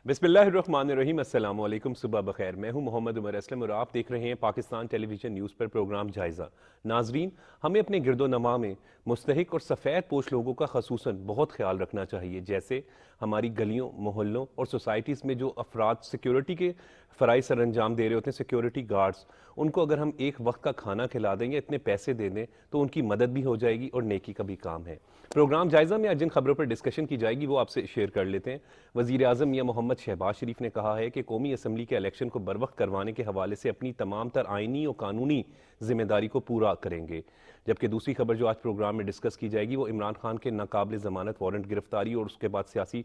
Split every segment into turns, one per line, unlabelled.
بسم اللہ الرحمن الرحیم، السلام علیکم، صبح بخیر۔ میں ہوں محمد عمر اسلم اور آپ دیکھ رہے ہیں پاکستان ٹیلی ویژن نیوز پر پروگرام جائزہ۔ ناظرین، ہمیں اپنے گرد و نواح میں مستحق اور سفید پوش لوگوں کا خصوصاً بہت خیال رکھنا چاہیے، جیسے ہماری گلیوں، محلوں اور سوسائٹیز میں جو افراد سیکیورٹی کے فرائض سر انجام دے رہے ہوتے ہیں، سیکیورٹی گارڈز، ان کو اگر ہم ایک وقت کا کھانا کھلا دیں یا اتنے پیسے دے دیں تو ان کی مدد بھی ہو جائے گی اور نیکی کا بھی کام ہے۔ پروگرام جائزہ میں آج جن خبروں پر ڈسکشن کی جائے گی وہ آپ سے شیئر کر لیتے ہیں۔ وزیر اعظم میاں محمد شہباز شریف نے کہا ہے کہ قومی اسمبلی کے الیکشن کو بروقت کروانے کے حوالے سے اپنی تمام تر آئینی اور قانونی ذمہ داری کو پورا کریں گے، جبکہ دوسری خبر جو آج پروگرام میں ڈسکس کی جائے گی وہ عمران خان کے ناقابل ضمانت وارنٹ گرفتاری اور اس کے بعد سیاسی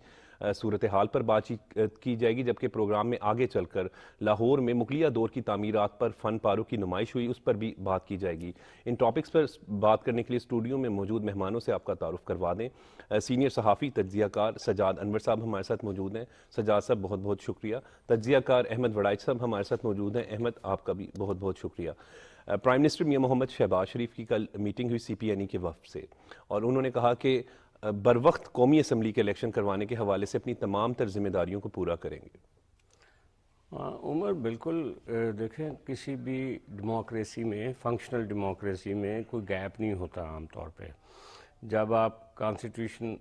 صورتحال پر بات چیت کی جائے گی، جبکہ پروگرام میں آگے چل کر لاہور میں مغلیہ دور کی تعمیرات پر فن پاروں کی نمائش ہوئی، اس پر بھی بات کی جائے گی۔ ان ٹاپکس پر بات کرنے کے لیے اسٹوڈیو میں موجود مہمانوں سے آپ کا تعارف کروا دیں۔ سینئر صحافی تجزیہ کار سجاد انور صاحب ہمارے ساتھ موجود ہیں۔ سجاد صاحب بہت بہت شکریہ۔ تجزیہ کار احمد وڑائچ صاحب ہمارے ساتھ موجود ہیں۔ احمد، آپ کا بھی بہت بہت شکریہ۔ پرائم منسٹر میاں محمد شہباز شریف کی کل میٹنگ ہوئی سی پی این ای کے وفد سے، اور انہوں نے کہا کہ بروقت قومی اسمبلی کے الیکشن کروانے کے حوالے سے اپنی تمام تر ذمہ داریوں کو پورا کریں گے۔
عمر بالکل دیکھیں، کسی بھی ڈیموکریسی میں، فنکشنل ڈیموکریسی میں کوئی گیپ نہیں ہوتا عام طور پہ۔ جب آپ کانسٹیٹیوشنلی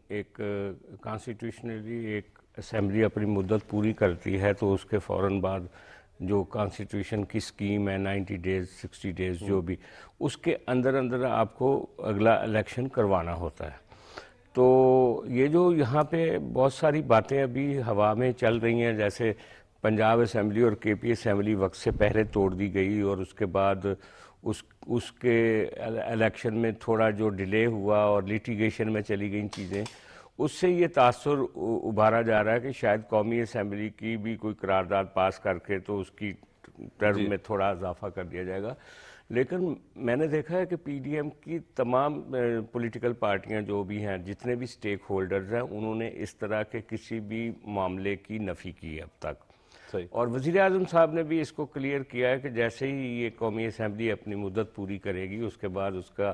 ایک اسمبلی اپنی مدت پوری کرتی ہے تو اس کے فوراً بعد جو کانسٹیٹیوشن کی سکیم ہے 90 ڈیز 60 ڈیز جو بھی، اس کے اندر آپ کو اگلا الیکشن کروانا ہوتا ہے۔ تو یہ جو یہاں پہ بہت ساری باتیں ابھی ہوا میں چل رہی ہیں، جیسے پنجاب اسمبلی اور کے پی اسمبلی وقت سے پہلے توڑ دی گئی اور اس کے بعد اس کے الیکشن میں تھوڑا جو ڈیلے ہوا اور لیٹیگیشن میں چلی گئیں چیزیں، اس سے یہ تاثر ابھارا جا رہا ہے کہ شاید قومی اسمبلی کی بھی کوئی قرارداد پاس کر کے تو اس کی ٹرم میں تھوڑا اضافہ کر دیا جائے گا۔ لیکن میں نے دیکھا ہے کہ پی ڈی ایم کی تمام پولیٹیکل پارٹیاں جو بھی ہیں، جتنے بھی سٹیک ہولڈرز ہیں، انہوں نے اس طرح کے کسی بھی معاملے کی نفی کی ہے اب تک۔ اور وزیر اعظم صاحب نے بھی اس کو کلیئر کیا ہے کہ جیسے ہی یہ قومی اسمبلی اپنی مدت پوری کرے گی، اس کے بعد اس کا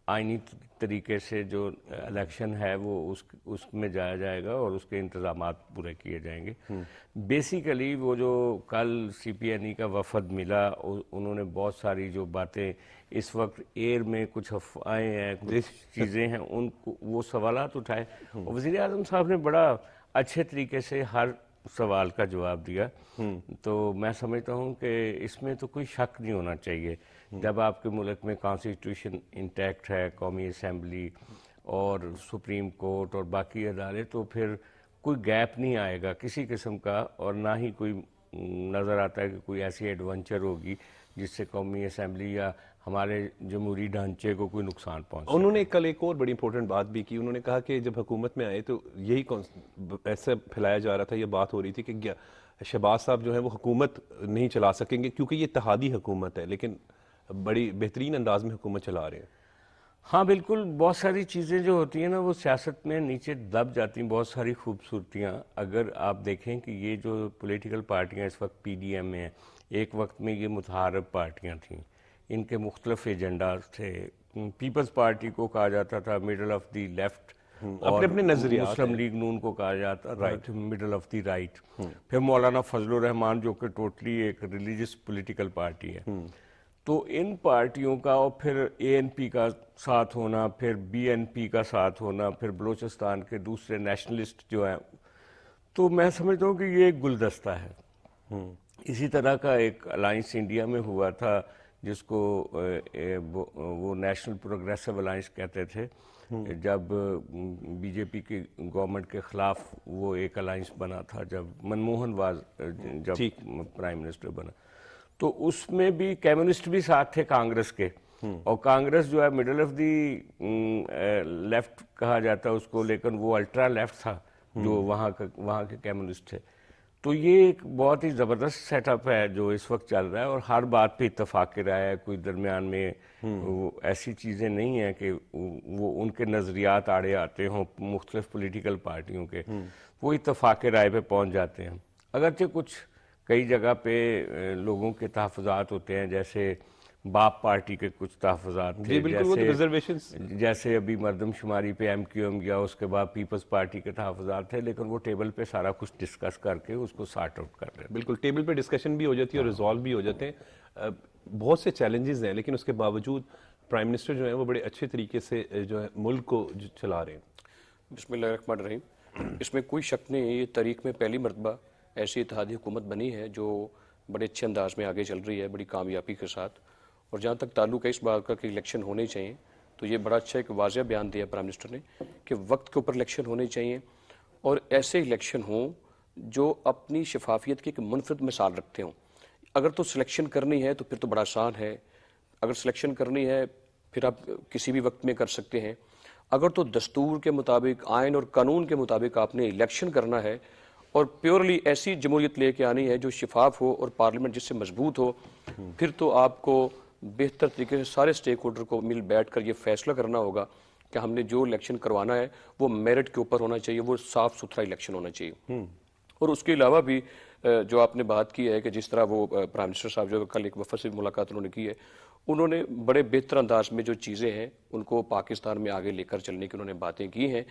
آئینی طریقے سے جو الیکشن ہے وہ اس میں جایا جائے گا اور اس کے انتظامات پورے کیے جائیں گے۔ بیسیکلی وہ جو کل سی پی این ای کا وفد ملا، انہوں نے بہت ساری جو باتیں اس وقت ایئر میں کچھ افواہیں ہیں، کچھ چیزیں ہیں، ان کو وہ سوالات اٹھائے، اور وزیر اعظم صاحب نے بڑا اچھے طریقے سے ہر سوال کا جواب دیا۔ تو میں سمجھتا ہوں کہ اس میں تو کوئی شک نہیں ہونا چاہیے، جب آپ کے ملک میں کانسٹیٹیوشن انٹیکٹ ہے، قومی اسمبلی اور سپریم کورٹ اور باقی ادارے، تو پھر کوئی گیپ نہیں آئے گا کسی قسم کا، اور نہ ہی کوئی نظر آتا ہے کہ کوئی ایسی ایڈونچر ہوگی جس سے قومی اسمبلی یا ہمارے جمہوری ڈھانچے کو کوئی نقصان پہنچ سکے۔
انہوں نے کل ایک اور بڑی امپورٹنٹ بات بھی کی، انہوں نے کہا کہ جب حکومت میں آئے تو یہی ایسا پھیلایا جا رہا تھا، یہ بات ہو رہی تھی کہ شہباز صاحب جو ہیں وہ حکومت نہیں چلا سکیں گے کیونکہ یہ اتحادی حکومت ہے، لیکن بڑی بہترین انداز میں حکومت چلا رہے ہیں۔
ہاں بالکل، بہت ساری چیزیں جو ہوتی ہیں نا وہ سیاست میں نیچے دب جاتی ہیں، بہت ساری خوبصورتیاں۔ اگر آپ دیکھیں کہ یہ جو پولیٹیکل پارٹیاں اس وقت پی ڈی ایم میں ہیں، ایک وقت میں یہ متحارب پارٹیاں تھیں، ان کے مختلف ایجنڈاز تھے۔ پیپلز پارٹی کو کہا جاتا تھا مڈل آف دی لیفٹ، اور
اپنے نظریات
مسلم لیگ نون کو کہا جاتا تھا مڈل آف دی رائٹ۔ پھر مولانا فضل الرحمان جو کہ ٹوٹلی ایک ریلیجس پولیٹیکل پارٹی ہے، تو ان پارٹیوں کا، اور پھر اے این پی کا ساتھ ہونا، پھر بی این پی کا ساتھ ہونا، پھر بلوچستان کے دوسرے نیشنلسٹ جو ہیں، تو میں سمجھتا ہوں کہ یہ ایک گلدستہ ہے۔ اسی طرح کا ایک الائنس انڈیا میں ہوا تھا جس کو وہ نیشنل پروگریسو الائنس کہتے تھے، جب بی جے پی کی گورنمنٹ کے خلاف وہ ایک الائنس بنا تھا جب منموہن جب پرائم منسٹر بنا، تو اس میں بھی کمیونسٹ بھی ساتھ تھے کانگریس کے، اور کانگریس جو ہے مڈل آف دی لیفٹ کہا جاتا ہے اس کو، لیکن وہ الٹرا لیفٹ تھا جو وہاں کے کمیونسٹ تھے۔ تو یہ ایک بہت ہی زبردست سیٹ اپ ہے جو اس وقت چل رہا ہے، اور ہر بات پہ اتفاق رائے ہے، کوئی درمیان میں ایسی چیزیں نہیں ہیں کہ وہ ان کے نظریات آڑے آتے ہوں مختلف پولیٹیکل پارٹیوں کے، وہ اتفاق رائے پہ پہنچ جاتے ہیں۔ اگرچہ کچھ کئی جگہ پہ لوگوں کے تحفظات ہوتے ہیں، جیسے باپ پارٹی کے کچھ تحفظات تھے، جیسے ابھی مردم شماری پہ ایم کیو ایم گیا، اس کے بعد پیپلز پارٹی کے تحفظات تھے، لیکن وہ ٹیبل پہ سارا کچھ ڈسکس کر کے اس کو سارٹ آؤٹ کر رہے ہیں.
بالکل ٹیبل پہ ڈسکشن بھی ہو جاتی ہے اور ریزالو بھی ہو جاتے ہیں. بہت سے چیلنجز ہیں لیکن اس کے باوجود پرائم منسٹر جو ہیں وہ بڑے اچھے طریقے سے جو ہے ملک کو چلا رہے ہیں.
بسم اللہ الرحمن الرحیم. اس میں کوئی شک نہیں ہے، یہ تاریخ میں پہلی مرتبہ ایسی اتحادی حکومت بنی ہے جو بڑے اچھے انداز میں آگے چل رہی ہے، بڑی کامیابی کے ساتھ. اور جہاں تک تعلق ہے اس بات کا کہ الیکشن ہونے چاہیے، تو یہ بڑا اچھا ایک واضح بیان دیا پرائم منسٹر نے کہ وقت کے اوپر الیکشن ہونے چاہیے، اور ایسے الیکشن ہوں جو اپنی شفافیت کی ایک منفرد مثال رکھتے ہوں. اگر تو سلیکشن کرنی ہے تو پھر تو بڑا آسان ہے، اگر سلیکشن کرنی ہے پھر آپ کسی بھی وقت میں کر سکتے ہیں. اگر تو دستور کے مطابق، آئین اور قانون کے مطابق آپ نے الیکشن کرنا ہے اور پیورلی ایسی جمہوریت لے کے آنی ہے جو شفاف ہو اور پارلیمنٹ جس سے مضبوط ہو، پھر تو آپ کو بہتر طریقے سے سارے سٹیک ہولڈر کو مل بیٹھ کر یہ فیصلہ کرنا ہوگا کہ ہم نے جو الیکشن کروانا ہے وہ میرٹ کے اوپر ہونا چاہیے، وہ صاف ستھرا الیکشن ہونا چاہیے. اور اس کے علاوہ بھی جو آپ نے بات کی ہے کہ جس طرح وہ پرائم منسٹر صاحب جو کل ایک وفد سے ملاقات انہوں نے کی ہے، انہوں نے بڑے بہتر انداز میں جو چیزیں ہیں ان کو پاکستان میں آگے لے کر چلنے کی انہوں نے باتیں کی ہیں.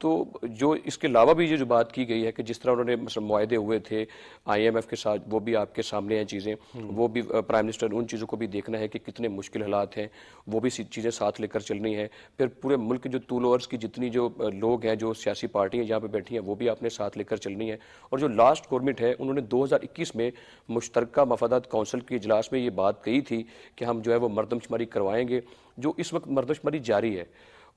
تو جو اس کے علاوہ بھی یہ جو بات کی گئی ہے کہ جس طرح انہوں نے مثلا معاہدے ہوئے تھے آئی ایم ایف کے ساتھ، وہ بھی آپ کے سامنے ہیں چیزیں، وہ بھی پرائم منسٹر ان چیزوں کو بھی دیکھنا ہے کہ کتنے مشکل حالات ہیں، وہ بھی چیزیں ساتھ لے کر چلنی ہیں. پھر پورے ملک کے جو طول و عرض کی جتنی جو لوگ ہیں، جو سیاسی پارٹی ہیں جہاں پہ بیٹھی ہیں، وہ بھی آپ نے ساتھ لے کر چلنی ہے. اور جو لاسٹ گورنمنٹ ہے انہوں نے 2021 میں مشترکہ مفادات کونسل کے اجلاس میں یہ بات کہی تھی کہ ہم جو ہے وہ مردم شماری کروائیں گے. جو اس وقت مردم شماری جاری ہے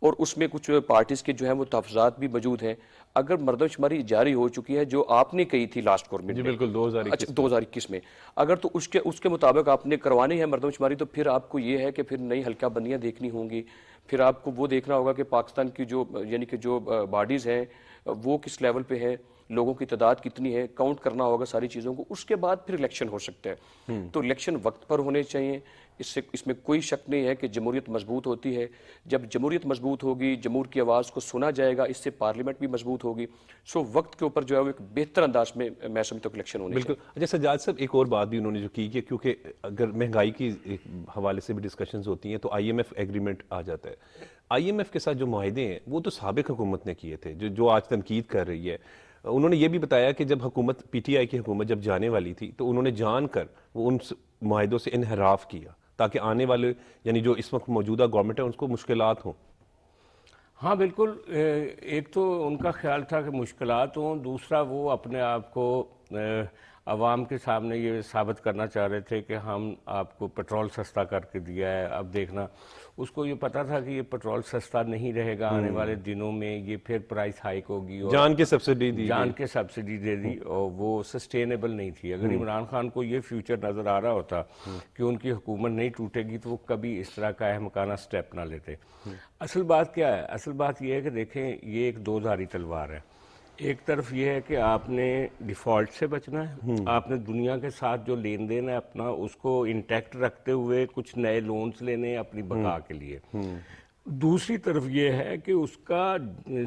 اور اس میں کچھ پارٹیز کے جو ہیں وہ تحفظات بھی موجود ہیں. اگر مردم شماری جاری ہو چکی ہے جو آپ نے کہی تھی لاسٹ گورنمنٹ
جی بالکل
2021 میں، اگر تو اس کے مطابق آپ نے کروانی ہے مردم شماری، تو پھر آپ کو یہ ہے کہ پھر نئی حلقہ بندیاں دیکھنی ہوں گی. پھر آپ کو وہ دیکھنا ہوگا کہ پاکستان کی جو یعنی کہ جو باڈیز ہیں وہ کس لیول پہ ہیں، لوگوں کی تعداد کتنی ہے، کاؤنٹ کرنا ہوگا ساری چیزوں کو. اس کے بعد پھر الیکشن ہو سکتا ہے. تو الیکشن وقت پر ہونے چاہیے. اس میں کوئی شک نہیں ہے کہ جمہوریت مضبوط ہوتی ہے. جب جمہوریت مضبوط ہوگی، جمہور کی آواز کو سنا جائے گا، اس سے پارلیمنٹ بھی مضبوط ہوگی. سو وقت کے اوپر جو ہے وہ ایک بہتر انداز میں سمجھتا ہوں الیکشن ہونے
بالکل. اچھا سجاد صاحب، ایک اور بات بھی انہوں نے جو کی کہ کیونکہ اگر مہنگائی کی حوالے سے بھی ڈسکشنز ہوتی ہیں تو آئی ایم ایف ایگریمنٹ آ جاتا ہے. آئی ایم ایف کے ساتھ جو معاہدے ہیں وہ تو سابق حکومت نے کیے تھے جو آج تنقید کر رہی ہے. انہوں نے یہ بھی بتایا کہ جب حکومت پی ٹی آئی کی حکومت جب جانے والی تھی تو انہوں نے جان کر وہ ان معاہدوں سے انحراف کیا تاکہ آنے والے یعنی جو اس وقت موجودہ گورنمنٹ ہے ان کو مشکلات ہوں.
ہاں بالکل. ایک تو ان کا خیال تھا کہ مشکلات ہوں، دوسرا وہ اپنے آپ کو عوام کے سامنے یہ ثابت کرنا چاہ رہے تھے کہ ہم آپ کو پیٹرول سستا کر کے دیا ہے. اب دیکھنا، اس کو یہ پتا تھا کہ یہ پیٹرول سستا نہیں رہے گا، آنے والے دنوں میں یہ پھر پرائس ہائیک ہوگی، اور
جان کے سبسڈی
دے دی اور وہ سسٹینیبل نہیں تھی. اگر عمران خان کو یہ فیوچر نظر آ رہا ہوتا کہ ان کی حکومت نہیں ٹوٹے گی تو وہ کبھی اس طرح کا احمقانہ سٹیپ نہ لیتے. اصل بات کیا ہے؟ اصل بات یہ ہے کہ دیکھیں یہ ایک دو دھاری تلوار ہے. ایک طرف یہ ہے کہ آپ نے ڈیفالٹ سے بچنا ہے، آپ نے دنیا کے ساتھ جو لین دین ہے اپنا اس کو انٹیکٹ رکھتے ہوئے کچھ نئے لونز لینے اپنی بقا کے لیے. دوسری طرف یہ ہے کہ اس کا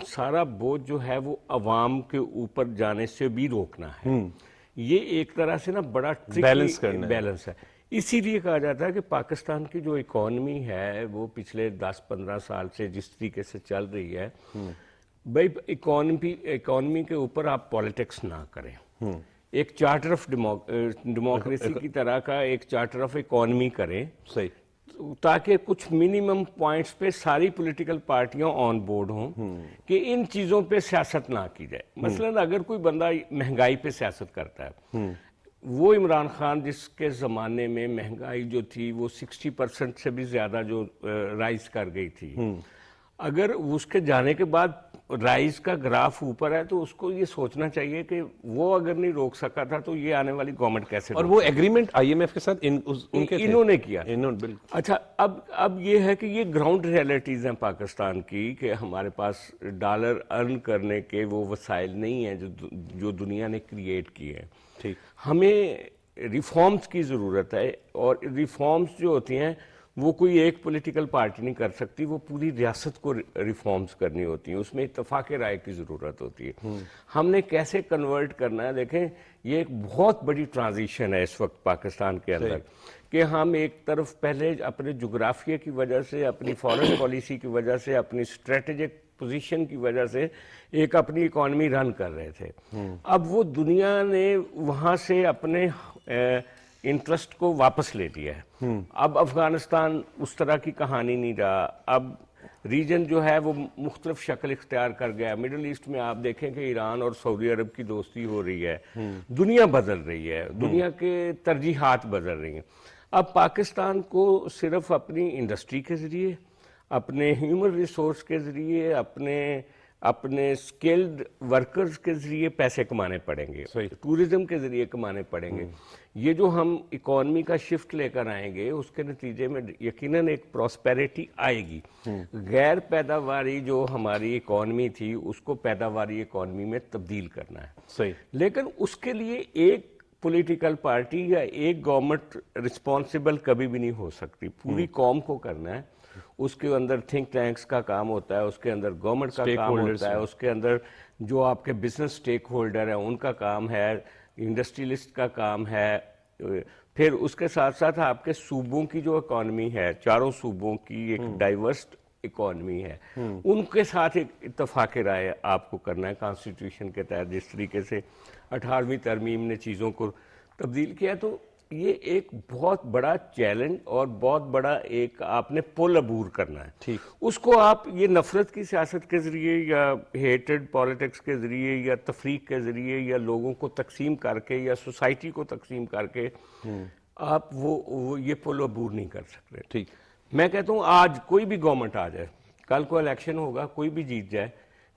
سارا بوجھ جو ہے وہ عوام کے اوپر جانے سے بھی روکنا ہے. یہ ایک طرح سے نا بڑا بیلنس ہے. اسی لیے کہا جاتا ہے کہ پاکستان کی جو اکانومی ہے وہ پچھلے 10-15 سال سے جس طریقے سے چل رہی ہے، بھائی اکانومی کے اوپر آپ پالیٹکس نہ کریں. ایک چارٹر آف ڈیموکریسی کی طرح کا ایک چارٹر آف اکانومی کریں، تاکہ کچھ منیمم پوائنٹس پہ ساری پولیٹیکل پارٹیاں آن بورڈ ہوں کہ ان چیزوں پہ سیاست نہ کی جائے. مثلا اگر کوئی بندہ مہنگائی پہ سیاست کرتا ہے، وہ عمران خان جس کے زمانے میں مہنگائی جو تھی وہ 60% سے بھی زیادہ جو رائز کر گئی تھی، اگر اس کے جانے کے بعد رائز کا گراف اوپر ہے تو اس کو یہ سوچنا چاہیے کہ وہ اگر نہیں روک سکا تھا تو یہ آنے والی گورنمنٹ کیسے.
اور وہ ایگریمنٹ آئی ایم ایف کے ساتھ
انہوں نے کیا. اچھا اب یہ ہے کہ یہ گراؤنڈ ریئلٹیز ہیں پاکستان کی کہ ہمارے پاس ڈالر ارن کرنے کے وہ وسائل نہیں ہیں جو دنیا نے کریٹ کیے ہیں. ہمیں ریفارمز کی ضرورت ہے، اور ریفارمز جو ہوتی ہیں وہ کوئی ایک پولیٹیکل پارٹی نہیں کر سکتی، وہ پوری ریاست کو ریفارمز کرنی ہوتی ہیں. اس میں اتفاق رائے کی ضرورت ہوتی ہے. ہم نے کیسے کنورٹ کرنا ہے؟ دیکھیں یہ ایک بہت بڑی ٹرانزیشن ہے اس وقت پاکستان کے اندر کہ ہم ایک طرف پہلے اپنے جغرافیہ کی وجہ سے، اپنی فارن پالیسی کی وجہ سے، اپنی اسٹریٹجک پوزیشن کی وجہ سے ایک اپنی اکانومی رن کر رہے تھے. اب وہ دنیا نے وہاں سے اپنے انٹرسٹ کو واپس لے لیا ہے. اب افغانستان اس طرح کی کہانی نہیں رہا. اب ریجن جو ہے وہ مختلف شکل اختیار کر گیا. مڈل ایسٹ میں آپ دیکھیں کہ ایران اور سعودی عرب کی دوستی ہو رہی ہے. دنیا بدل رہی ہے، دنیا کے ترجیحات بدل رہی ہیں. اب پاکستان کو صرف اپنی انڈسٹری کے ذریعے، اپنے ہیومن ریسورس کے ذریعے، اپنے اسکلڈ ورکرز کے ذریعے پیسے کمانے پڑیں گے، ٹورزم کے ذریعے کمانے پڑیں گے. یہ جو ہم اکانومی کا شفٹ لے کر آئیں گے اس کے نتیجے میں یقیناً ایک پراسپیرٹی آئے گی. غیر پیداواری جو ہماری اکانومی تھی اس کو پیداواری اکانومی میں تبدیل کرنا ہے.
صحیح.
لیکن اس کے لیے ایک پولیٹیکل پارٹی یا ایک گورنمنٹ رسپانسبل کبھی بھی نہیں ہو سکتی. پوری قوم کو کرنا ہے. اس کے اندر تھنک ٹینکس کا کام ہوتا ہے، اس کے اندر گورنمنٹ کا کام ہوتا ہے، اس کے اندر جو آپ کے بزنس سٹیک ہولڈر ہیں ان کا کام ہے، انڈسٹریلسٹ کا کام ہے. پھر اس کے ساتھ ساتھ آپ کے صوبوں کی جو اکانومی ہے، چاروں صوبوں کی ایک ڈائیورسڈ اکانومی ہے، ان کے ساتھ ایک اتفاق رائے آپ کو کرنا ہے کانسٹیٹیوشن کے تحت. جس طریقے سے 18ویں ترمیم نے چیزوں کو تبدیل کیا، تو یہ ایک بہت بڑا چیلنج اور بہت بڑا ایک آپ نے پل عبور کرنا ہے.
ٹھیک.
اس کو آپ یہ نفرت کی سیاست کے ذریعے یا ہیٹڈ پالیٹکس کے ذریعے یا تفریق کے ذریعے یا لوگوں کو تقسیم کر کے یا سوسائٹی کو تقسیم کر کے آپ وہ یہ پل عبور نہیں کر سکتے.
ٹھیک.
میں کہتا ہوں آج کوئی بھی گورنمنٹ آ جائے، کل کو الیکشن ہوگا، کوئی بھی جیت جائے،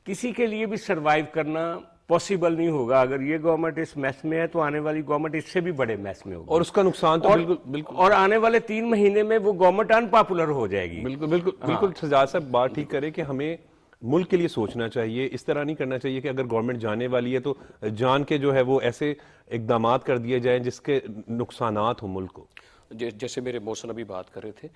کسی کے لیے بھی سروائیو کرنا پاسبل نہیں ہوگا. اگر یہ گورنمنٹ اس میس میں ہے تو آنے والی گورنمنٹ اس سے بھی بڑے میس میں ہوگی،
اور اس کا نقصان تو بالکل
اور آنے والے 3 مہینے میں وہ گورنمنٹ ان پاپولر ہو جائے گی.
بالکل سجاد صاحب بات ٹھیک کرے کہ ہمیں ملک کے لیے سوچنا چاہیے. اس طرح نہیں کرنا چاہیے کہ اگر گورنمنٹ جانے والی ہے تو جان کے جو ہے وہ ایسے اقدامات کر دیے جائیں جس کے نقصانات ہوں ملک کو.
جیسے میرے محسن ابھی بات کر رہے تھے،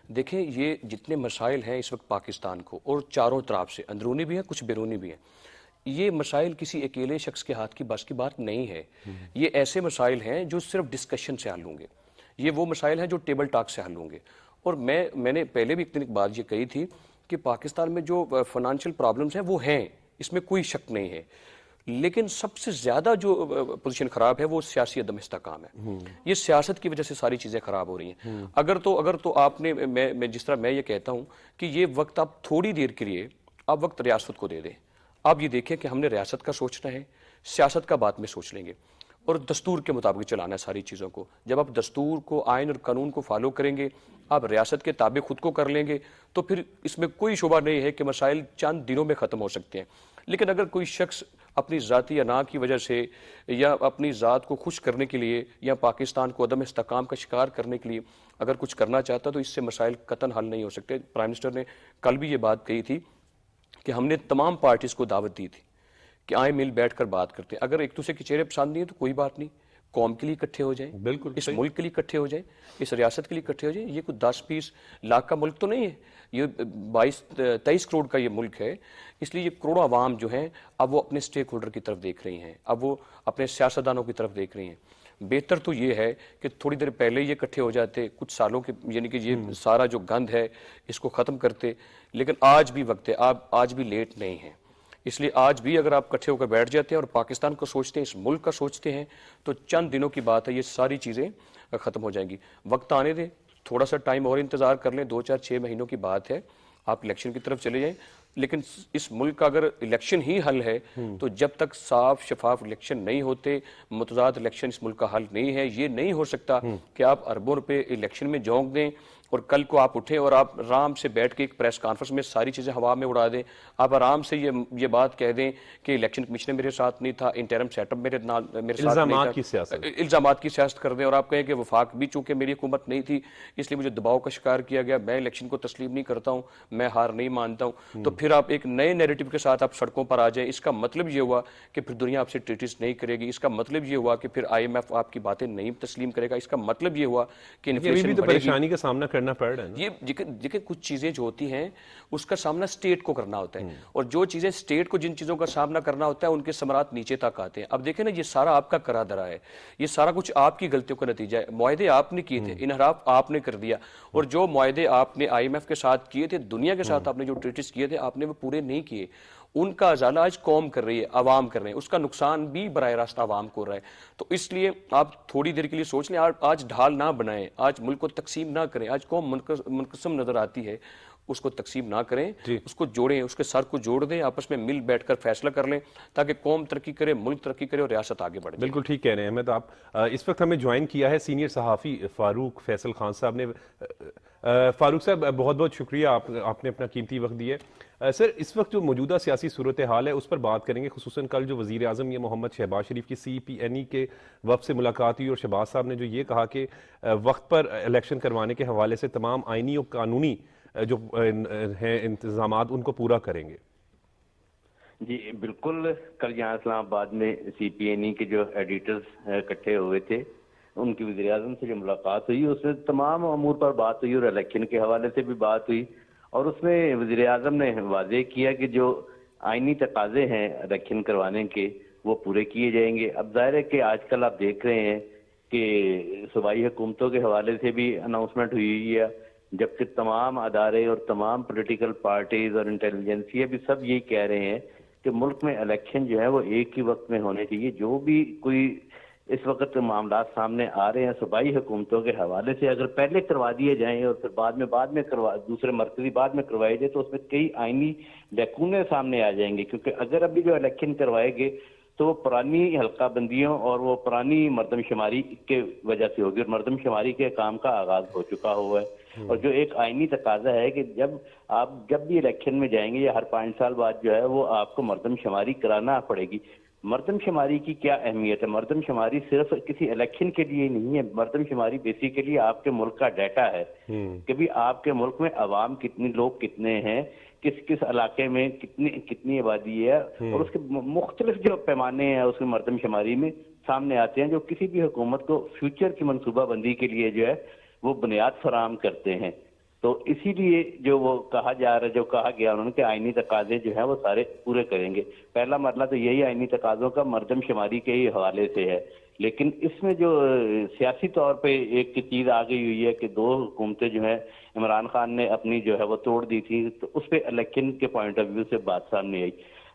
دیکھیں یہ جتنے مسائل ہیں اس وقت پاکستان کو، اور چاروں طرف سے اندرونی بھی ہیں کچھ بیرونی بھی ہیں، یہ مسائل کسی اکیلے شخص کے ہاتھ کی بس کی بات نہیں ہے. یہ ایسے مسائل ہیں جو صرف ڈسکشن سے حل ہوں گے. یہ وہ مسائل ہیں جو ٹیبل ٹاک سے حل ہوں گے. اور میں نے پہلے بھی ایک بات یہ کہی تھی کہ پاکستان میں جو فائنانشیل پرابلمز ہیں وہ ہیں، اس میں کوئی شک نہیں ہے. لیکن سب سے زیادہ جو پوزیشن خراب ہے وہ سیاسی عدم استحکام ہے. یہ سیاست کی وجہ سے ساری چیزیں خراب ہو رہی ہیں. اگر تو آپ نے جس طرح میں یہ کہتا ہوں کہ یہ وقت آپ تھوڑی دیر کے لیے آپ وقت ریاست کو دے دیں. آپ یہ دیکھیں کہ ہم نے ریاست کا سوچنا ہے، سیاست کا بعد میں سوچ لیں گے، اور دستور کے مطابق چلانا ہے ساری چیزوں کو. جب آپ دستور کو، آئین اور قانون کو فالو کریں گے، آپ ریاست کے تابع خود کو کر لیں گے، تو پھر اس میں کوئی شبہ نہیں ہے کہ مسائل چند دنوں میں ختم ہو سکتے ہیں. لیکن اگر کوئی شخص اپنی ذاتی انا کی وجہ سے یا اپنی ذات کو خوش کرنے کے لیے یا پاکستان کو عدم استحکام کا شکار کرنے کے لیے اگر کچھ کرنا چاہتا تو اس سے مسائل قطعاً حل نہیں ہو سکتے. پرائم منسٹر نے کل بھی یہ بات کہی تھی کہ ہم نے تمام پارٹیز کو دعوت دی تھی کہ آئیں مل بیٹھ کر بات کرتے ہیں. اگر ایک دوسرے کے چہرے پسند نہیں ہیں تو کوئی بات نہیں، قوم کے لیے اکٹھے ہو جائیں،
بالکل
اس ملک کے لیے اکٹھے ہو جائیں، اس ریاست کے لیے اکٹھے ہو جائیں. یہ کوئی 10-20 لاکھ کا ملک تو نہیں ہے، یہ 22-23 کروڑ کا یہ ملک ہے. اس لیے یہ کروڑوں عوام جو ہیں اب وہ اپنے سٹیک ہولڈر کی طرف دیکھ رہی ہیں، اب وہ اپنے سیاستدانوں کی طرف دیکھ رہی ہیں. بہتر تو یہ ہے کہ تھوڑی دیر پہلے یہ اکٹھے ہو جاتے، کچھ سالوں کے، یعنی کہ یہ سارا جو گند ہے اس کو ختم کرتے. لیکن آج بھی وقت ہے، آپ آج بھی لیٹ نہیں ہیں. اس لیے آج بھی اگر آپ اکٹھے ہو کر بیٹھ جاتے ہیں اور پاکستان کو سوچتے ہیں، اس ملک کا سوچتے ہیں، تو چند دنوں کی بات ہے یہ ساری چیزیں ختم ہو جائیں گی. وقت آنے دیں، تھوڑا سا ٹائم اور انتظار کر لیں، 2-4-6 مہینوں کی بات ہے، آپ الیکشن کی طرف چلے جائیں. لیکن اس ملک کا اگر الیکشن ہی حل ہے تو جب تک صاف شفاف الیکشن نہیں ہوتے، متضاد الیکشن اس ملک کا حل نہیں ہے. یہ نہیں ہو سکتا کہ آپ اربوں روپے الیکشن میں جھونک دیں اور کل کو آپ اٹھیں اور آپ آرام سے بیٹھ کے ایک پریس کانفرنس میں ساری چیزیں ہوا میں اڑا دیں. آپ آرام سے یہ بات کہہ دیں کہ الیکشن کمیشن میرے ساتھ نہیں تھا، انٹرم سیٹ اپ میرے ساتھ نہیں تھا، الزامات کی سیاست کر دیں. اور آپ کہیں کہ وفاق بھی چونکہ میری حکومت نہیں تھی اس لیے مجھے دباؤ کا شکار کیا گیا، میں الیکشن کو تسلیم نہیں کرتا ہوں، میں ہار نہیں مانتا ہوں. تو پھر آپ ایک نئے نیریٹو کے ساتھ آپ سڑکوں پر آ جائیں. اس کا مطلب یہ ہوا کہ پھر دنیا آپ سے ٹریٹیز نہیں کرے گی. اس کا مطلب یہ ہوا کہ پھر IMF آپ کی باتیں نہیں تسلیم کرے گا. اس کا مطلب یہ ہوا کہ انفلیشن
پریشانی کا سامنا کرنا کرنا پڑ رہا ہے نا؟
یہ دیکھیں کچھ چیزیں جو ہوتی ہیں اس کا سامنا اسٹیٹ کو کرنا ہوتا ہے، اور جو چیزیں اسٹیٹ کو جن چیزوں کا سامنا کرنا ہوتا ہے ان کے ثمرات نیچے تک آتے ہیں. اب دیکھیں نا، یہ سارا آپ کا کرا دھرا ہے، یہ سارا کچھ آپ کی غلطیوں کا نتیجہ ہے. معاہدے آپ نے کیے تھے، انحراف آپ نے کر دیا، اور جو معاہدے آپ نے آئی ایم ایف کے ساتھ کیے تھے، دنیا کے ساتھ آپ نے جو ٹریٹس کیے تھے، آپ نے وہ پورے نہیں کیے. ان کا ازالہ آج قوم کر رہی ہے، عوام کر رہے ہیں، اس کا نقصان بھی براہ راست عوام کو ہو رہا ہے. تو اس لیے آپ تھوڑی دیر کے لیے سوچ لیں، آج ڈھال نہ بنائیں، آج ملک کو تقسیم نہ کریں. آج قوم منقسم نظر آتی ہے، اس کو تقسیم نہ کریں، اس کو جوڑیں، اس کے سر کو جوڑ دیں، آپس میں مل بیٹھ کر فیصلہ کر لیں، تاکہ قوم ترقی کرے، ملک ترقی کرے اور ریاست آگے بڑھے.
بالکل ٹھیک کہہ رہے ہیں احمد آپ. اس وقت ہمیں جوائن کیا ہے سینئر صحافی فاروق فیصل خان صاحب نے. فاروق صاحب بہت بہت شکریہ، آپ نے اپنا قیمتی وقت دیا ہے. سر، اس وقت جو موجودہ سیاسی صورتحال ہے اس پر بات کریں گے. خصوصاً کل جو وزیر اعظم یہ محمد شہباز شریف کی CPNE کے وفد سے ملاقات ہوئی، اور شہباز صاحب نے جو یہ کہا کہ وقت پر الیکشن کروانے کے حوالے سے تمام آئینی اور قانونی جو ہیں انتظامات ان کو پورا کریں گے.
جی بالکل. کل یہاں اسلام آباد میں CPNE کے جو ایڈیٹرز اکٹھے ہوئے تھے، ان کی وزیر اعظم سے جو ملاقات ہوئی اس میں تمام امور پر بات ہوئی، اور الیکشن کے حوالے سے بھی بات ہوئی. اور اس میں وزیر اعظم نے واضح کیا کہ جو آئینی تقاضے ہیں الیکشن کروانے کے وہ پورے کیے جائیں گے. اب ظاہر ہے کہ آج کل آپ دیکھ رہے ہیں کہ صوبائی حکومتوں کے حوالے سے بھی اناؤنسمنٹ ہوئی ہے، جبکہ تمام ادارے اور تمام پولیٹیکل پارٹیز اور انٹیلیجنسیا بھی سب یہی کہہ رہے ہیں کہ ملک میں الیکشن جو ہے وہ ایک ہی وقت میں ہونے چاہیے. جو بھی کوئی اس وقت معاملات سامنے آ رہے ہیں صوبائی حکومتوں کے حوالے سے، اگر پہلے کروا دیے جائیں اور پھر بعد میں دوسرے مرکزی بعد میں کروائے جائے، تو اس میں کئی آئینی لیکونے سامنے آ جائیں گے. کیونکہ اگر ابھی جو الیکشن کروائے گے تو وہ پرانی حلقہ بندیوں اور وہ پرانی مردم شماری کے وجہ سے ہوگی، اور مردم شماری کے کام کا آغاز ہو چکا ہوا ہے. اور جو ایک آئینی تقاضا ہے کہ جب بھی الیکشن میں جائیں گے یا ہر 5 سال بعد جو ہے وہ آپ کو مردم شماری کرانا پڑے گی. مردم شماری کی کیا اہمیت ہے؟ مردم شماری صرف کسی الیکشن کے لیے نہیں ہے، مردم شماری بیسیکلی آپ کے ملک کا ڈیٹا ہے کہ بھی آپ کے ملک میں عوام کتنے ہیں، کس علاقے میں کتنی آبادی ہے، اور اس کے مختلف جو پیمانے ہیں اس میں مردم شماری میں سامنے آتے ہیں، جو کسی بھی حکومت کو فیوچر کی منصوبہ بندی کے لیے جو ہے وہ بنیاد فراہم کرتے ہیں. تو اسی لیے جو وہ کہا گیا انہوں نے کہ آئینی تقاضے جو ہیں وہ سارے پورے کریں گے. پہلا مرحلہ تو یہی آئینی تقاضوں کا مردم شماری کے ہی حوالے سے ہے. لیکن اس میں جو سیاسی طور پہ ایک چیز آ گئی ہوئی ہے کہ 2 حکومتیں جو ہیں عمران خان نے اپنی جو ہے وہ توڑ دی تھی، تو اس پہ الیکشن کے پوائنٹ آف ویو سے بات سامنے آئی.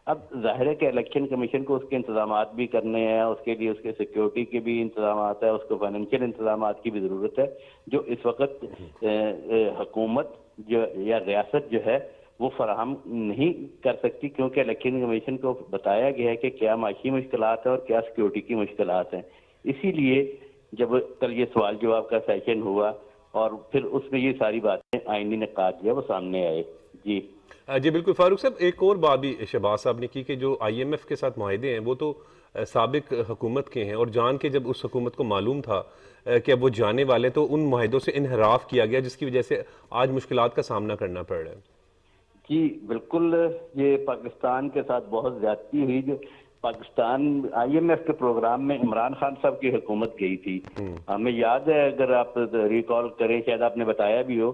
اب ظاہر ہے کہ الیکشن کمیشن کو اس کے انتظامات بھی کرنے ہیں، اس کے لیے اس کے سیکیورٹی کے بھی انتظامات ہیں، اس کو فائنینشیل انتظامات کی بھی ضرورت ہے، جو اس وقت حکومت جو یا ریاست جو ہے وہ فراہم نہیں کر سکتی، کیونکہ الیکشن کمیشن کو بتایا گیا ہے کہ کیا معاشی مشکلات ہیں اور کیا سیکیورٹی کی مشکلات ہیں. اسی لیے جب کل یہ سوال جواب کا سیشن ہوا اور پھر اس میں یہ ساری باتیں آئینی نکات جو ہے وہ سامنے آئے. جی
بالکل. فاروق صاحب، ایک اور بات بھی شہباز صاحب نے کی کہ جو IMF کے ساتھ معاہدے ہیں وہ تو سابق حکومت کے ہیں، اور جان کے جب اس حکومت کو معلوم تھا کہ اب وہ جانے والے تو ان معاہدوں سے انحراف کیا گیا، جس کی وجہ سے آج مشکلات کا سامنا کرنا پڑ رہا ہے.
جی بالکل. یہ پاکستان کے ساتھ بہت زیادتی ہوئی. جو پاکستان IMF کے پروگرام میں عمران خان صاحب کی حکومت گئی تھی، ہمیں یاد ہے، اگر آپ ریکال کریں، شاید آپ نے بتایا بھی ہو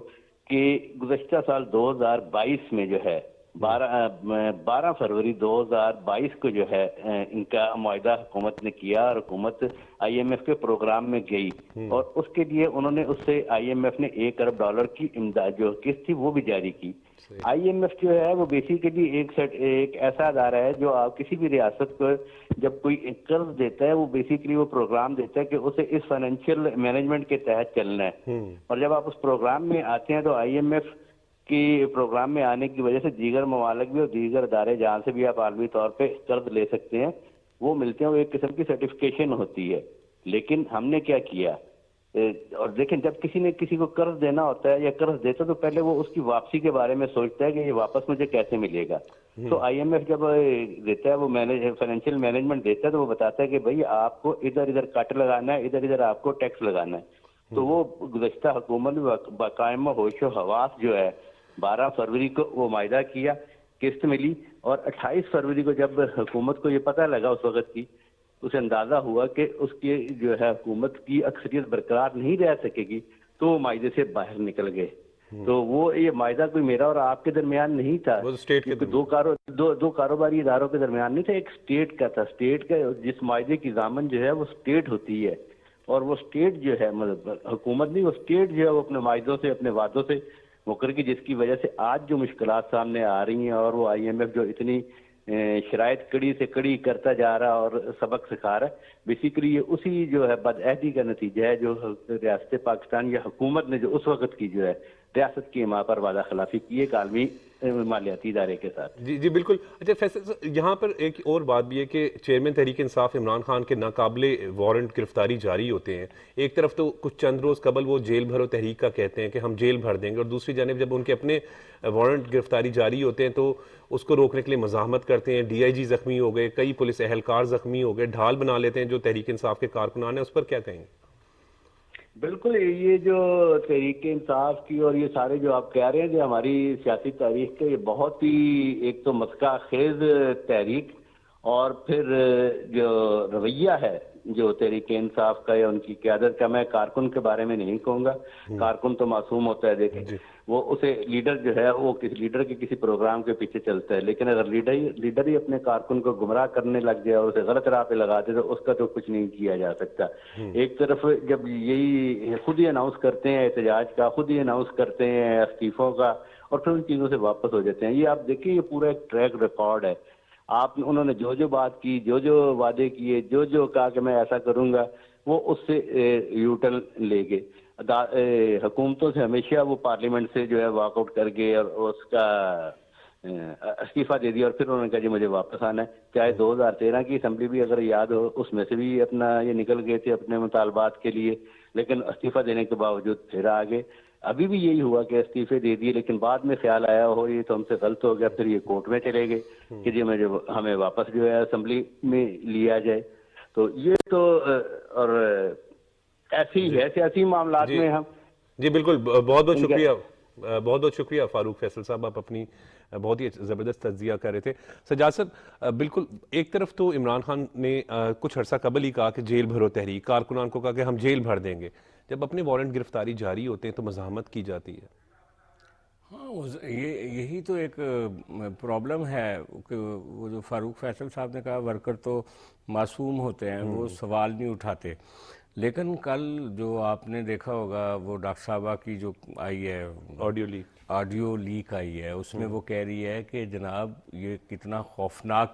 کہ گزشتہ سال 2022 میں جو ہے 12 فروری 2022 کو جو ہے ان کا معاہدہ حکومت نے کیا، اور حکومت IMF کے پروگرام میں گئی، اور اس کے لیے انہوں نے اس سے IMF نے $1 ارب کی امداد جو قسط تھی وہ بھی جاری کی. IMF جو ہے وہ بیسیکلی ایک ایسا ادارہ ہے جو آپ کسی بھی ریاست کو جب کوئی قرض دیتا ہے وہ بیسیکلی وہ پروگرام دیتا ہے کہ اسے اس فائنینشیل مینجمنٹ کے تحت چلنا ہے. اور جب آپ اس پروگرام میں آتے ہیں تو IMF کی پروگرام میں آنے کی وجہ سے دیگر ممالک بھی اور دیگر ادارے جہاں سے بھی آپ عالمی طور پہ قرض لے سکتے ہیں وہ ملتے ہیں، وہ ایک قسم کی سرٹیفکیشن ہوتی ہے. لیکن ہم نے کیا کیا، اور دیکھیں جب کسی نے کسی کو قرض دینا ہوتا ہے یا قرض دیتا ہے تو پہلے وہ اس کی واپسی کے بارے میں سوچتا ہے کہ یہ واپس مجھے کیسے ملے گا. تو IMF جب دیتا ہے وہ فائنینشیل مینجمنٹ دیتا ہے تو وہ بتاتا ہے کہ بھائی آپ کو ادھر کٹ لگانا ہے، ادھر آپ کو ٹیکس لگانا ہے. تو وہ گزشتہ حکومت میں باقاعدہ ہوش و حواس جو ہے 12 فروری کو وہ معاہدہ کیا، قسط ملی، اور 28 فروری کو جب حکومت کو یہ پتہ لگا اس وقت کی، اسے اندازہ ہوا کہ اس کی جو ہے حکومت کی اکثریت برقرار نہیں رہ سکے گی، تو وہ معاہدے سے باہر نکل گئے. تو وہ یہ معاہدہ کوئی میرا اور آپ کے درمیان نہیں تھا,
وہ اسٹیٹ کے
دو کاروباری اداروں کے درمیان نہیں تھا, ایک اسٹیٹ کا تھا. اسٹیٹ کا جس معاہدے کی ضامن جو ہے وہ اسٹیٹ ہوتی ہے, اور وہ اسٹیٹ جو ہے مطلب حکومت نہیں, وہ اسٹیٹ جو ہے وہ اپنے معاہدوں سے اپنے وعدوں سے مکر کی, جس کی وجہ سے آج جو مشکلات سامنے آ رہی ہیں, اور وہ آئی ایم ایف جو اتنی شرائط کڑی سے کڑی کرتا جا رہا اور سبق سکھا رہا ہے, بیسیکلی یہ اسی جو ہے بدعہدی کا نتیجہ ہے جو ریاست پاکستان یا حکومت نے جو اس وقت کی جو ہے ریاست کی ماں پر وعدہ خلافی کی ایک عالمی مالیاتی ادارے کے ساتھ.
جی بالکل. اچھا فیصل صاحب, یہاں پر ایک اور بات بھی ہے کہ چیئرمین تحریک انصاف عمران خان کے ناقابل وارنٹ گرفتاری جاری ہوتے ہیں. ایک طرف تو کچھ چند روز قبل وہ جیل بھرو تحریک کا کہتے ہیں کہ ہم جیل بھر دیں گے, اور دوسری جانب جب ان کے اپنے وارنٹ گرفتاری جاری ہوتے ہیں تو اس کو روکنے کے لیے مزاحمت کرتے ہیں. ڈی آئی جی زخمی ہو گئے, کئی پولیس اہلکار زخمی ہو گئے, ڈھال بنا لیتے ہیں جو تحریک انصاف کے کارکنان ہیں. اس پر کیا کہیں گے؟
بالکل, یہ جو تحریک انصاف کی اور یہ سارے جو آپ کہہ رہے ہیں کہ ہماری سیاسی تاریخ کے یہ بہت ہی ایک تو مسکہ خیز تحریک, اور پھر جو رویہ ہے جو تحریک انصاف کا یا ان کی قیادت کا, میں کارکن کے بارے میں نہیں کہوں گا, کارکن تو معصوم ہوتا ہے. دیکھیں وہ اسے لیڈر جو ہے وہ کسی لیڈر کے کسی پروگرام کے پیچھے چلتا ہے, لیکن اگر لیڈر ہی اپنے کارکن کو گمراہ کرنے لگ جائے اور اسے غلط راہ پہ لگا دے تو اس کا تو کچھ نہیں کیا جا سکتا. ایک طرف جب یہی خود ہی اناؤنس کرتے ہیں احتجاج کا, خود ہی اناؤنس کرتے ہیں استعفوں کا, اور پھر ان چیزوں سے واپس ہو جاتے ہیں. یہ آپ دیکھیں یہ پورا ایک ٹریک ریکارڈ ہے. انہوں نے جو بات کی, جو وعدے کیے, جو کہا کہ میں ایسا کروں گا, وہ اس سے یو ٹرن لے گئے. حکومتوں سے ہمیشہ وہ پارلیمنٹ سے جو ہے واک آؤٹ کر گئے اور اس کا استعفیٰ دے دیا, اور پھر انہوں نے کہا جی مجھے واپس آنا ہے. چاہے 2013 کی اسمبلی بھی اگر یاد ہو, اس میں سے بھی اپنا یہ نکل گئے تھے اپنے مطالبات کے لیے, لیکن استعفیٰ دینے کے باوجود پھر آگے. ابھی بھی یہی ہوا کہ استعفے دے دیے, لیکن بعد میں خیال آیا ہو یہ تو ہم سے غلط ہو گیا, پھر یہ کورٹ میں چلے گئے کہ جی ہمیں واپس جو ہے اسمبلی میں لیا جائے. تو یہ تو اور ایسی ہے سیاسی معاملات میں ہم.
جی بالکل, بہت شکریہ, بہت شکریہ فاروق فیصل صاحب, آپ اپنی بہت ہی زبردست تجزیہ کر رہے تھے. سجاد صاحب, بالکل ایک طرف تو عمران خان نے کچھ عرصہ قبل ہی کہا کہ جیل بھرو تحریک, کارکنان کو کہا کہ ہم جیل بھر دیں گے. جب اپنے وارنٹ گرفتاری جاری ہوتے ہیں تو مزاحمت کی جاتی ہے.
ہاں, یہی تو ایک پرابلم ہے کہ وہ جو فاروق فیصل صاحب نے کہا ورکر تو معصوم ہوتے ہیں, وہ سوال نہیں اٹھاتے. لیکن کل جو آپ نے دیکھا ہوگا وہ ڈاکٹر صاحبہ کی جو آئی ہے آڈیو لیک آئی ہے, اس میں وہ کہہ رہی ہے کہ جناب یہ کتنا خوفناک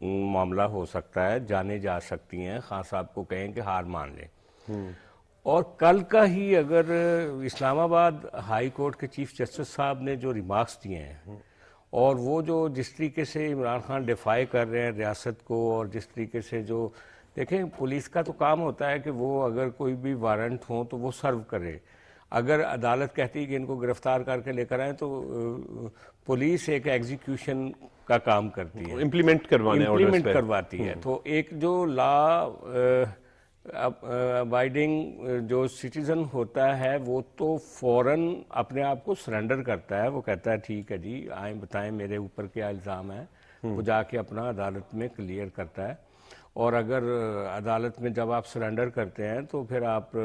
معاملہ ہو سکتا ہے, جانے جا سکتی ہیں, خان صاحب کو کہیں کہ ہار مان لیں. اور کل کا ہی اگر اسلام آباد ہائی کورٹ کے چیف جسٹس صاحب نے جو ریمارکس دیے ہیں, اور وہ جو جس طریقے سے عمران خان ڈیفائی کر رہے ہیں ریاست کو, اور جس طریقے سے جو دیکھیں پولیس کا تو کام ہوتا ہے کہ وہ اگر کوئی بھی وارنٹ ہوں تو وہ سرو کرے. اگر عدالت کہتی ہے کہ ان کو گرفتار کر کے لے کر آئیں تو پولیس ایک ایگزیکیوشن کا کام کرتی ہے,
امپلیمنٹ
کرواتی ہے. تو ایک جو لا ابائڈنگ جو سٹیزن ہوتا ہے وہ تو فوراً اپنے آپ کو سرنڈر کرتا ہے, وہ کہتا ہے ٹھیک ہے جی آئیں بتائیں میرے اوپر کیا الزام ہے, وہ جا کے اپنا عدالت میں کلیئر کرتا ہے. اور اگر عدالت میں جب آپ سرنڈر کرتے ہیں تو پھر آپ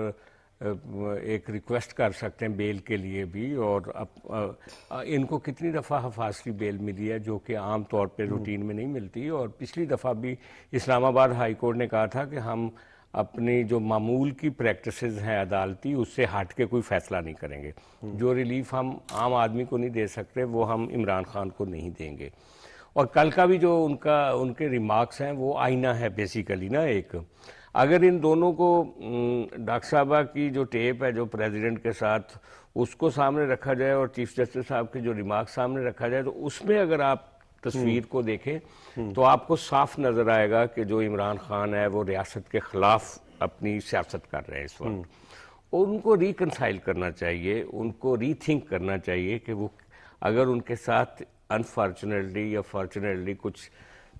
ایک ریکویسٹ کر سکتے ہیں بیل کے لیے بھی. اور ان کو کتنی دفعہ حفاظتی بیل ملی ہے جو کہ عام طور پہ روٹین میں نہیں ملتی, اور پچھلی دفعہ بھی اسلام آباد ہائی کورٹ نے کہا تھا کہ ہم اپنی جو معمول کی پریکٹسز ہیں عدالتی اس سے ہٹ کے کوئی فیصلہ نہیں کریں گے. جو ریلیف ہم عام آدمی کو نہیں دے سکتے وہ ہم عمران خان کو نہیں دیں گے. اور کل کا بھی جو ان کے ریمارکس ہیں وہ آئینہ ہے بیسیکلی نا. ایک اگر ان دونوں کو ڈاکٹر صاحبہ کی جو ٹیپ ہے جو پریزیڈنٹ کے ساتھ اس کو سامنے رکھا جائے اور چیف جسٹس صاحب کے جو ریمارکس سامنے رکھا جائے, تو اس میں اگر آپ تصویر کو دیکھیں تو آپ کو صاف نظر آئے گا کہ جو عمران خان ہے وہ ریاست کے خلاف اپنی سیاست کر رہے ہیں اس وقت. اور ان کو ریکنسائل کرنا چاہیے, ان کو ری تھنک کرنا چاہیے کہ وہ اگر ان کے ساتھ انفارچونیٹلی یا فارچونیٹلی کچھ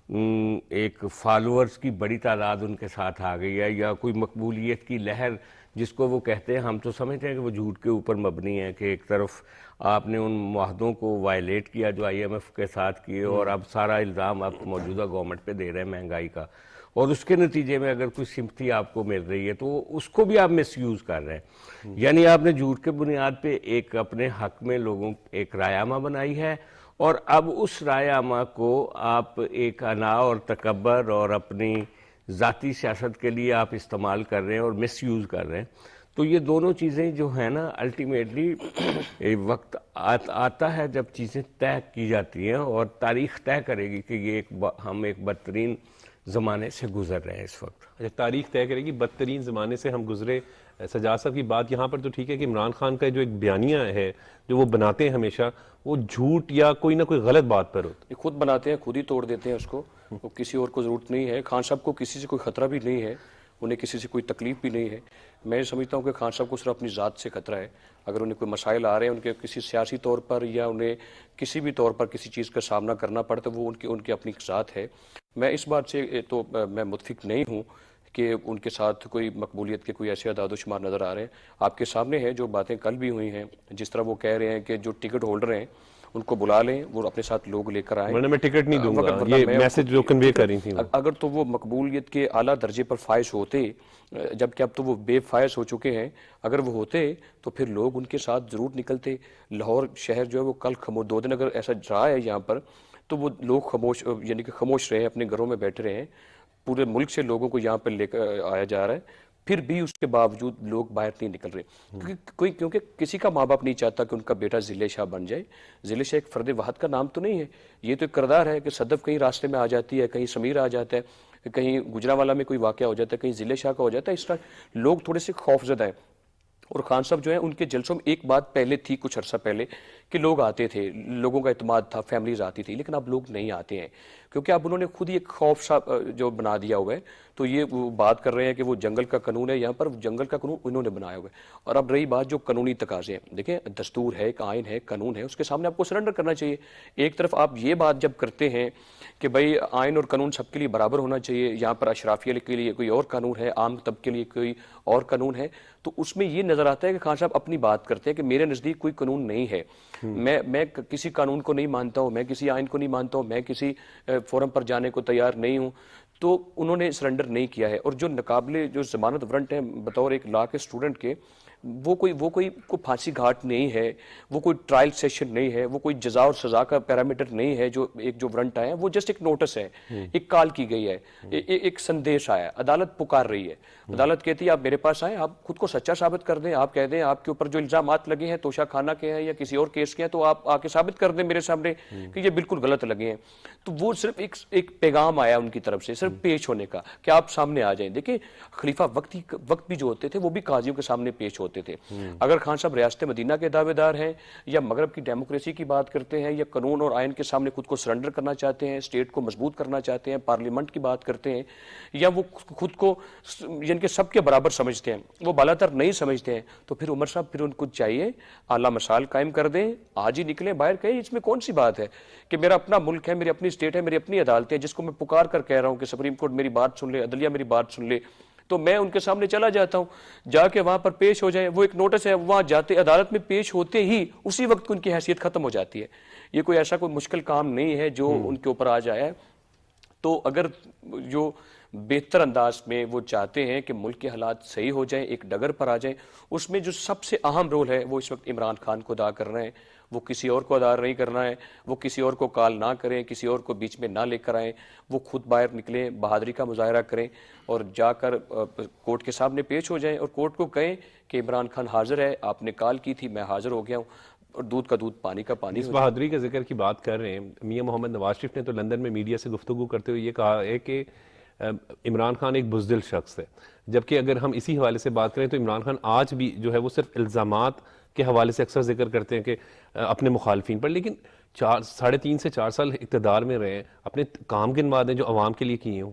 ایک فالوورز کی بڑی تعداد ان کے ساتھ آ گئی ہے، یا کوئی مقبولیت کی لہر جس کو وہ کہتے ہیں. ہم تو سمجھتے ہیں کہ وہ جھوٹ کے اوپر مبنی ہے، کہ ایک طرف آپ نے ان معاہدوں کو وائلیٹ کیا جو آئی ایم ایف کے ساتھ کیے، اور اب سارا الزام آپ موجودہ گورنمنٹ پہ دے رہے ہیں مہنگائی کا، اور اس کے نتیجے میں اگر کوئی سمپتھی آپ کو مل رہی ہے تو اس کو بھی آپ مس یوز کر رہے ہیں. یعنی آپ نے جھوٹ کے بنیاد پہ ایک اپنے حق میں لوگوں ایک رائے عامہ بنائی ہے، اور اب اس رائے عامہ کو آپ ایک انا اور تکبر اور اپنی ذاتی سیاست کے لیے آپ استعمال کر رہے ہیں اور مس یوز کر رہے ہیں. تو یہ دونوں چیزیں جو ہیں نا الٹیمیٹلی وقت آتا ہے جب چیزیں طے کی جاتی ہیں، اور تاریخ طے کرے گی کہ یہ ہم ایک بدترین زمانے سے گزر رہے ہیں اس وقت.
اچھا، تاریخ طے کرے گی بدترین زمانے سے ہم گزرے. سجاد صاحب کی بات یہاں پر تو ٹھیک ہے کہ عمران خان کا جو ایک بیانیہ ہے جو وہ بناتے ہیں ہمیشہ وہ جھوٹ یا کوئی نہ کوئی غلط بات پر ہوتا ہے.
یہ خود بناتے ہیں، خود ہی توڑ دیتے ہیں اس کو، کسی اور کو ضرورت نہیں ہے. خان صاحب کو کسی سے کوئی خطرہ بھی نہیں ہے، انہیں کسی سے کوئی تکلیف بھی نہیں ہے. میں سمجھتا ہوں کہ خان صاحب کو صرف اپنی ذات سے خطرہ ہے. اگر انہیں کوئی مسائل آ رہے ہیں ان کے کسی سیاسی طور پر یا انہیں کسی بھی طور پر کسی چیز کا سامنا کرنا پڑے تو وہ ان کی اپنی ذات ہے. میں اس بات سے تو میں متفق نہیں ہوں کہ ان کے ساتھ کوئی مقبولیت کے کوئی ایسے اعداد و شمار نظر آ رہے ہیں. آپ کے سامنے ہے جو باتیں کل بھی ہوئی ہیں، جس طرح وہ کہہ رہے ہیں کہ جو ٹکٹ ہولڈر ہیں ان کو بلا لیں، وہ اپنے ساتھ لوگ لے کر آئیں.
ورنہ میں ٹکٹ نہیں دوں گا، یہ میسج جو کنوے کر رہی تھیں.
اگر تو وہ مقبولیت کے اعلیٰ درجے پر فائز ہوتے، جبکہ اب تو وہ بے فائز ہو چکے ہیں، اگر وہ ہوتے تو پھر لوگ ان کے ساتھ ضرور نکلتے. لاہور شہر جو ہے وہ کل خاموش، 2 دن اگر ایسا رہا ہے یہاں پر، تو وہ لوگ خاموش، یعنی کہ خاموش رہے ہیں، اپنے گھروں میں بیٹھے رہے ہیں. پورے ملک سے لوگوں کو یہاں پر لے کر آیا جا رہا ہے، پھر بھی اس کے باوجود لوگ باہر نہیں نکل رہے. کیونکہ کسی کا ماں باپ نہیں چاہتا کہ ان کا بیٹا ضلع شاہ بن جائے. ضلع شاہ ایک فرد واحد کا نام تو نہیں ہے، یہ تو ایک کردار ہے کہ صدف کہیں راستے میں آ جاتی ہے، کہیں سمیر آ جاتا ہے، کہیں گجرانوالہ میں کوئی واقعہ ہو جاتا ہے، کہیں ضلع شاہ کا ہو جاتا ہے. اس طرح لوگ تھوڑے سے خوفزدہ ہیں. اور خان صاحب جو ہیں ان کے جلسوں میں ایک بات پہلے تھی کچھ عرصہ پہلے کہ لوگ آتے تھے، لوگوں کا اعتماد تھا، فیملیز آتی تھی، لیکن اب لوگ نہیں آتے ہیں کیونکہ اب انہوں نے خود ہی ایک خوف سا جو بنا دیا ہوا ہے. تو یہ وہ بات کر رہے ہیں کہ وہ جنگل کا قانون ہے، یہاں پر جنگل کا قانون انہوں نے بنایا ہوا ہے. اور اب رہی بات جو قانونی تقاضے ہیں، دیکھیں دستور ہے، ایک آئین ہے، قانون ہے، اس کے سامنے آپ کو سرنڈر کرنا چاہیے. ایک طرف آپ یہ بات جب کرتے ہیں کہ بھائی آئین اور قانون سب کے لیے برابر ہونا چاہیے، یہاں پر اشرافیہ کے لیے کوئی اور قانون ہے، عام طبقے کے لیے کوئی اور قانون ہے، تو اس میں یہ نظر آتا ہے کہ خان صاحب اپنی بات کرتے ہیں کہ میرے نزدیک کوئی قانون نہیں ہے، میں کسی قانون کو نہیں مانتا ہوں، میں کسی آئین کو نہیں مانتا ہوں، میں کسی فورم پر جانے کو تیار نہیں ہوں. تو انہوں نے سرنڈر نہیں کیا ہے. اور جو ناقابل جو ضمانت وارنٹ ہیں بطور ایک لا کے اسٹوڈنٹ کے، وہ کوئی پھانسی گھاٹ نہیں ہے، وہ کوئی ٹرائل سیشن نہیں ہے، وہ کوئی جزا اور سزا کا پیرامیٹر نہیں ہے. جو ایک جو وارنٹ آیا ہے وہ جسٹ ایک نوٹس ہے، ایک کال کی گئی ہے، ایک سندیش آیا، عدالت پکار رہی ہے. عدالت کہتی ہے آپ میرے پاس آئیں، آپ خود کو سچا ثابت کر دیں، آپ کہہ دیں آپ کے اوپر جو الزامات لگے ہیں توشہ خانہ کے ہیں یا کسی اور کیس کے ہیں، تو آپ آ کے ثابت کر دیں میرے سامنے کہ یہ بالکل غلط لگے ہیں. تو وہ صرف ایک پیغام آیا ان کی طرف سے، صرف پیش ہونے کا کہ آپ سامنے آ جائیں. دیکھیں خلیفہ وقت بھی جو ہوتے تھے وہ بھی قاضیوں کے سامنے پیش ہوتے تھے. اگر خان صاحب ریاست مدینہ کے دعوے دار ہیں یا مغرب کی ڈیموکریسی کی بات کرتے ہیں یا قانون اور آئین کے سامنے خود کو سرنڈر کرنا چاہتے ہیں، اسٹیٹ کو مضبوط کرنا چاہتے ہیں، پارلیمنٹ کی بات کرتے ہیں، یا وہ خود کو یعنی کہ سب کے برابر سمجھتے ہیں، وہ بالاتر نہیں سمجھتے ہیں، تو پھر عمر صاحب پھر ان کو چاہیے اعلیٰ مثال قائم کر دیں، آج ہی نکلیں باہر. کہیں اس میں کون سی بات ہے کہ میرا اپنا ملک ہے، میری اپنی اسٹیٹ ہے، میری اپنی عدالتیں، جس کو میں پکار کر کہہ رہا ہوں کہ سپریم کورٹ میری بات سن لے، عدلیہ میری بات سن لے، تو میں ان کے سامنے چلا جاتا ہوں، جا کے وہاں پر پیش ہو جائیں. وہ ایک نوٹس ہے، وہاں جاتے عدالت میں پیش ہوتے ہی اسی وقت ان کی حیثیت ختم ہو جاتی ہے. یہ کوئی ایسا کوئی مشکل کام نہیں ہے جو ان کے اوپر آ جائے. تو اگر جو بہتر انداز میں وہ چاہتے ہیں کہ ملک کے حالات صحیح ہو جائیں، ایک ڈگر پر آ جائیں، اس میں جو سب سے اہم رول ہے وہ اس وقت عمران خان کو ادا کر رہے ہیں. وہ کسی اور کو ادا نہیں کرنا ہے، وہ کسی اور کو کال نہ کریں، کسی اور کو بیچ میں نہ لے کر آئیں، وہ خود باہر نکلیں، بہادری کا مظاہرہ کریں اور جا کر کورٹ کے سامنے پیش ہو جائیں اور کورٹ کو کہیں کہ عمران خان حاضر ہے، آپ نے کال کی تھی، میں حاضر ہو گیا ہوں، اور دودھ کا دودھ پانی کا پانی.
اس بہادری کے ذکر کی بات کر رہے ہیں، میاں محمد نواز شریف نے تو لندن میں میڈیا سے گفتگو کرتے ہوئے یہ کہا ہے کہ عمران خان ایک بزدل شخص ہے. جبکہ اگر ہم اسی حوالے سے بات کریں تو عمران خان آج بھی جو ہے وہ صرف الزامات کے حوالے سے اکثر ذکر کرتے ہیں کہ اپنے مخالفین پر، لیکن 3.5 سے 4 سال اقتدار میں رہے ہیں، اپنے کام گنوا دیں جو عوام کے لیے کیے ہوں.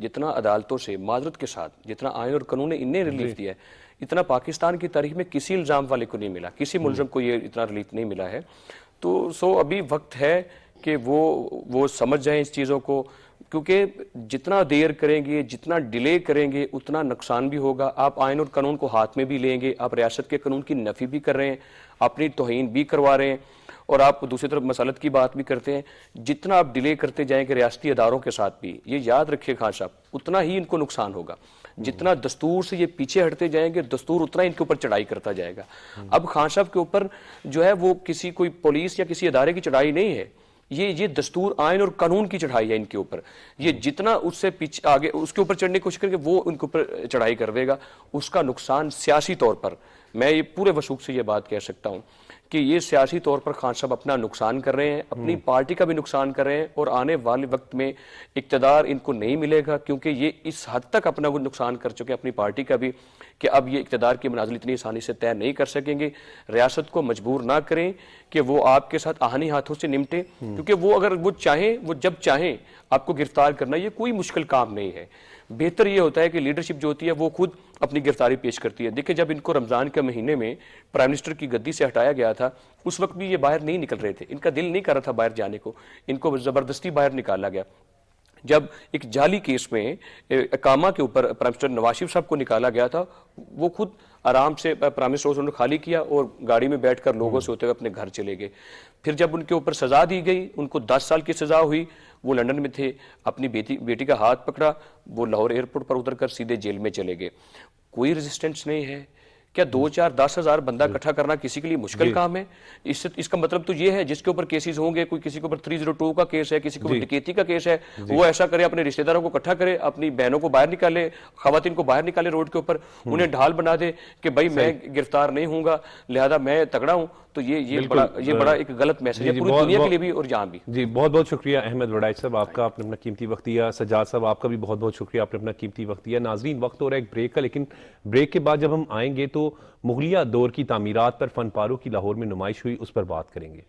جتنا عدالتوں سے معذرت کے ساتھ جتنا آئین اور قانون نے انہیں ریلیف دیا ہے اتنا پاکستان کی تاریخ میں کسی الزام والے کو نہیں ملا, کسی ملزم کو یہ اتنا ریلیف نہیں ملا ہے. تو ابھی وقت ہے کہ وہ سمجھ جائیں اس چیزوں کو, کیونکہ جتنا دیر کریں گے جتنا ڈیلے کریں گے اتنا نقصان بھی ہوگا. آپ آئین اور قانون کو ہاتھ میں بھی لیں گے, آپ ریاست کے قانون کی نفی بھی کر رہے ہیں, اپنی توہین بھی کروا رہے ہیں, اور آپ دوسری طرف مسالت کی بات بھی کرتے ہیں. جتنا آپ ڈیلے کرتے جائیں گے ریاستی اداروں کے ساتھ بھی, یہ یاد رکھیے خان صاحب, اتنا ہی ان کو نقصان ہوگا. جتنا دستور سے یہ پیچھے ہٹتے جائیں گے دستور اتنا ان کے اوپر چڑھائی کرتا جائے گا. اب خان صاحب کے اوپر جو ہے وہ کسی کوئی پولیس یا کسی ادارے کی چڑھائی نہیں ہے, یہ دستور آئین اور قانون کی چڑھائی ہے ان کے اوپر. یہ جتنا اس سے پیچھے آگے اس کے اوپر چڑھنے کی کوشش کریں گے وہ ان کے اوپر چڑھائی کر دے گا. اس کا نقصان سیاسی طور پر, میں یہ پورے وثوق سے یہ بات کہہ سکتا ہوں کہ یہ سیاسی طور پر خان صاحب اپنا نقصان کر رہے ہیں, اپنی پارٹی کا بھی نقصان کر رہے ہیں, اور آنے والے وقت میں اقتدار ان کو نہیں ملے گا, کیونکہ یہ اس حد تک اپنا وہ نقصان کر چکے اپنی پارٹی کا بھی کہ اب یہ اقتدار کی منازل اتنی آسانی سے طے نہیں کر سکیں گے. ریاست کو مجبور نہ کریں کہ وہ آپ کے ساتھ آہنی ہاتھوں سے نمٹے, کیونکہ وہ اگر وہ چاہیں, وہ جب چاہیں آپ کو گرفتار کرنا, یہ کوئی مشکل کام نہیں ہے. بہتر یہ ہوتا ہے کہ لیڈرشپ جو ہوتی ہے وہ خود اپنی گرفتاری پیش کرتی ہے. دیکھیں جب ان کو رمضان کے مہینے میں پرائم منسٹر کی گدی سے ہٹایا گیا تھا اس وقت بھی یہ باہر نہیں نکل رہے تھے, ان کا دل نہیں کر رہا تھا باہر جانے کو, ان کو زبردستی باہر نکالا گیا. جب ایک جعلی کیس میں اقامہ کے اوپر پرائم منسٹر نواز شریف صاحب کو نکالا گیا تھا, وہ خود آرام سے پرائم منسٹر نے خالی کیا اور گاڑی میں بیٹھ کر لوگوں سے ہوتے ہوئے اپنے گھر چلے گئے. پھر جب ان کے اوپر سزا دی گئی, ان کو 10 سال کی سزا ہوئی, وہ لندن میں تھے, اپنی بیٹی کا ہاتھ پکڑا, وہ لاہور ایئرپورٹ پر اتر کر سیدھے جیل میں چلے گئے. کوئی ریزسٹنس نہیں ہے. کیا 2-4-10 ہزار بندہ اکٹھا کرنا کسی کے لیے مشکل کام ہے؟ اس کا مطلب تو یہ ہے جس کے اوپر کیسز ہوں گے, کوئی کسی کے اوپر 302 کا کیس ہے, کسی کے اوپر ڈکیتی کا کیس ہے, وہ ایسا کرے, اپنے رشتہ داروں کو اکٹھا کرے, اپنی بہنوں کو باہر نکالے, خواتین کو باہر نکالے روڈ کے اوپر, انہیں ڈھال بنا دے کہ بھائی میں گرفتار نہیں ہوں گا لہذا میں تگڑا ہوں. تو یہ بڑا ایک غلط میسج ہے پوری دنیا کے لیے بھی اور یہاں بھی.
جی بہت بہت شکریہ احمد وڈائچ صاحب آپ کا, آپ نے اپنا قیمتی وقت دیا. سجاد صاحب آپ کا بھی بہت بہت شکریہ, آپ نے اپنا قیمتی وقت دیا. ناظرین وقت ہو رہا ہے ایک بریک کا, لیکن بریک کے بعد جب ہم آئیں گے تو مغلیہ دور کی تعمیرات پر فن پاروں کی لاہور میں نمائش ہوئی, اس پر بات کریں گے.